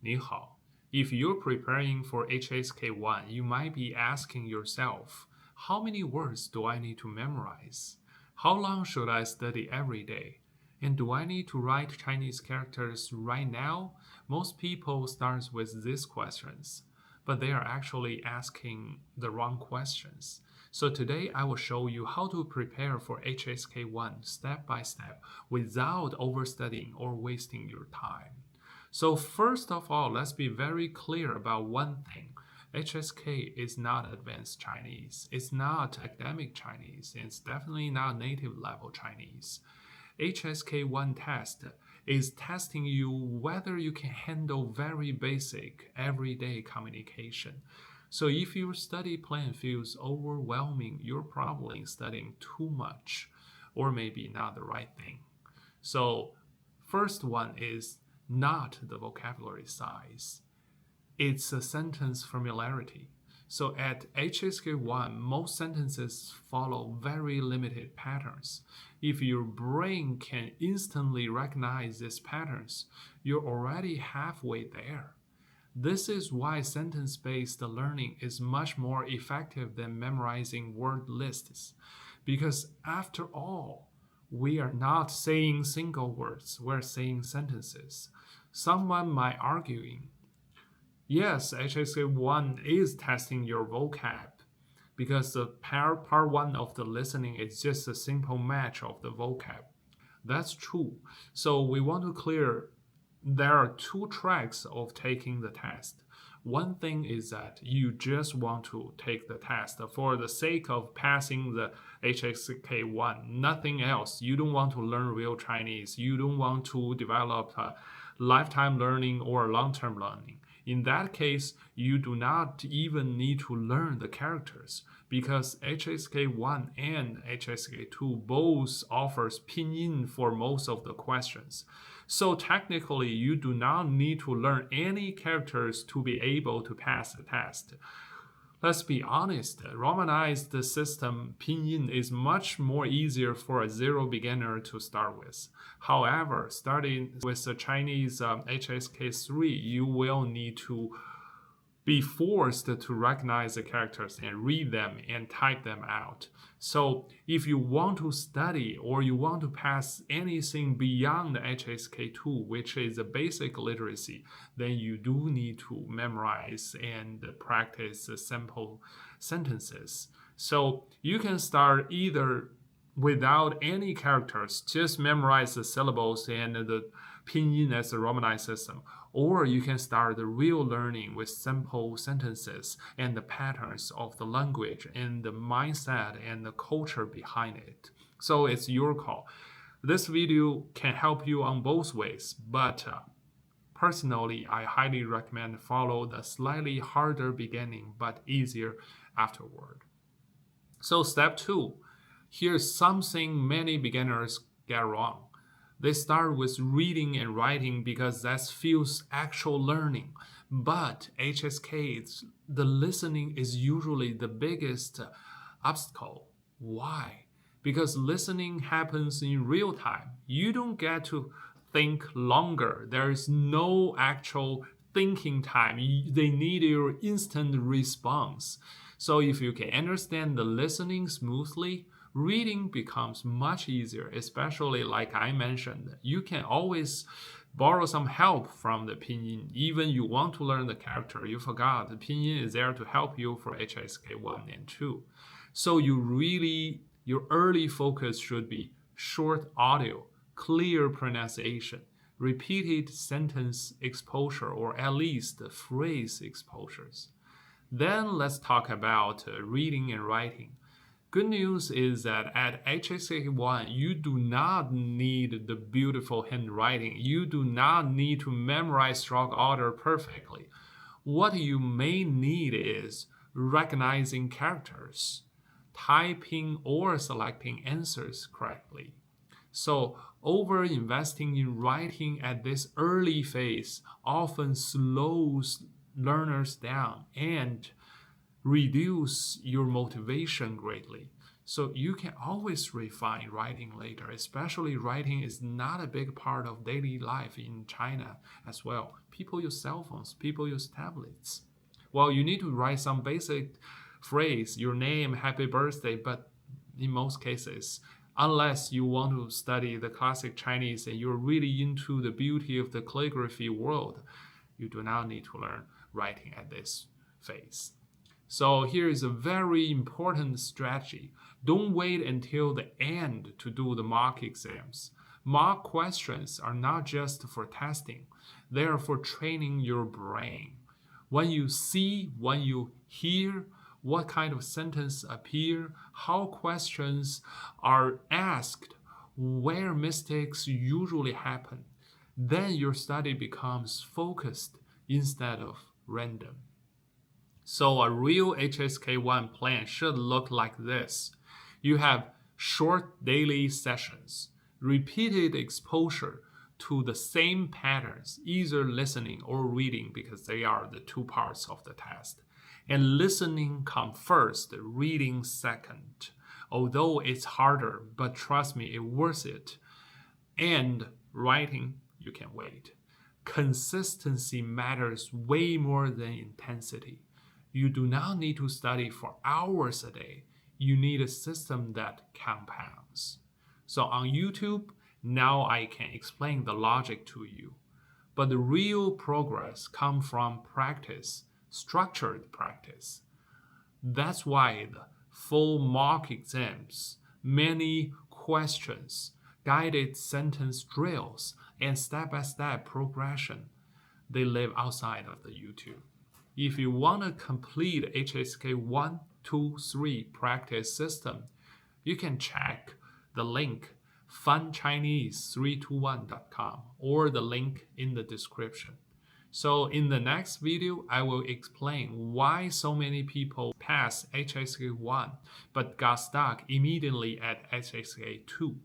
你好. If you're preparing for HSK1, you might be asking yourself, how many words do I need to memorize? How long should I study every day? And do I need to write Chinese characters right now? Most people start with these questions, but they are actually asking the wrong questions. So today I will show you how to prepare for HSK1 step by step without overstudying or wasting your time. So first of all, let's be very clear about one thing. HSK is not advanced Chinese. It's not academic Chinese. It's definitely not native level Chinese. HSK1 test is testing you whether you can handle very basic everyday communication. So if your study plan feels overwhelming, you're probably studying too much or maybe not the right thing. So first one is not the vocabulary size. It's a sentence familiarity. So at HSK1, most sentences follow very limited patterns. If your brain can instantly recognize these patterns, you're already halfway there. This is why sentence-based learning is much more effective than memorizing word lists. Because after all, we are not saying single words, we're saying sentences. Someone might arguing, yes, HSK1 is testing your vocab because the part 1 of the listening is just a simple match of the vocab. That's true. So we want to clear there are two tracks of taking the test. One thing is that you just want to take the test for the sake of passing the HSK1, nothing else. You don't want to learn real Chinese. You don't want to develop lifetime learning or long-term learning. In that case, you do not even need to learn the characters because HSK1 and HSK2 both offers pinyin for most of the questions. So technically, you do not need to learn any characters to be able to pass the test. Let's be honest, Romanized system pinyin is much more easier for a zero beginner to start with. However, starting with the Chinese HSK3, you will need to be forced to recognize the characters and read them and type them out. So if you want to study or you want to pass anything beyond the HSK2, which is a basic literacy, then you do need to memorize and practice simple sentences. So you can start either without any characters, just memorize the syllables and the pinyin as a Romanized system. Or you can start the real learning with simple sentences and the patterns of the language and the mindset and the culture behind it. So it's your call. This video can help you on both ways, but personally, I highly recommend follow the slightly harder beginning but easier afterward. So step 2, here's something many beginners get wrong. They start with reading and writing because that feels actual learning. But HSK, the listening is usually the biggest obstacle. Why? Because listening happens in real time. You don't get to think longer. There is no actual thinking time. They need your instant response. So if you can understand the listening smoothly, reading becomes much easier, especially like I mentioned. You can always borrow some help from the pinyin. Even you want to learn the character, you forgot the pinyin is there to help you for HSK 1 and 2. So your early focus should be short audio, clear pronunciation, repeated sentence exposure, or at least phrase exposures. Then let's talk about reading and writing. Good news is that at HSK1, you do not need the beautiful handwriting. You do not need to memorize stroke order perfectly. What you may need is recognizing characters, typing or selecting answers correctly. So over-investing in writing at this early phase often slows learners down and reduce your motivation greatly. So you can always refine writing later, especially writing is not a big part of daily life in China as well. People use cell phones, people use tablets. Well, you need to write some basic phrase, your name, happy birthday, but in most cases, unless you want to study the classic Chinese and you're really into the beauty of the calligraphy world, you do not need to learn writing at this phase. So here is a very important strategy. Don't wait until the end to do the mock exams. Mock questions are not just for testing, they are for training your brain. When you see, when you hear, what kind of sentence appear, how questions are asked, where mistakes usually happen, then your study becomes focused instead of random. So a real HSK1 plan should look like this. You have short daily sessions, repeated exposure to the same patterns, either listening or reading because they are the two parts of the test. And listening comes first, reading second. Although it's harder, but trust me, it's worth it. And writing, you can wait. Consistency matters way more than intensity. You do not need to study for hours a day. You need a system that compounds. So on YouTube, now I can explain the logic to you. But the real progress comes from practice, structured practice. That's why the full mock exams, many questions, guided sentence drills, and step-by-step progression, they live outside of the YouTube. If you want to complete HSK 1, 2, 3 practice system, you can check the link funchinese321.com or the link in the description. So in the next video, I will explain why so many people pass HSK 1 but got stuck immediately at HSK 2.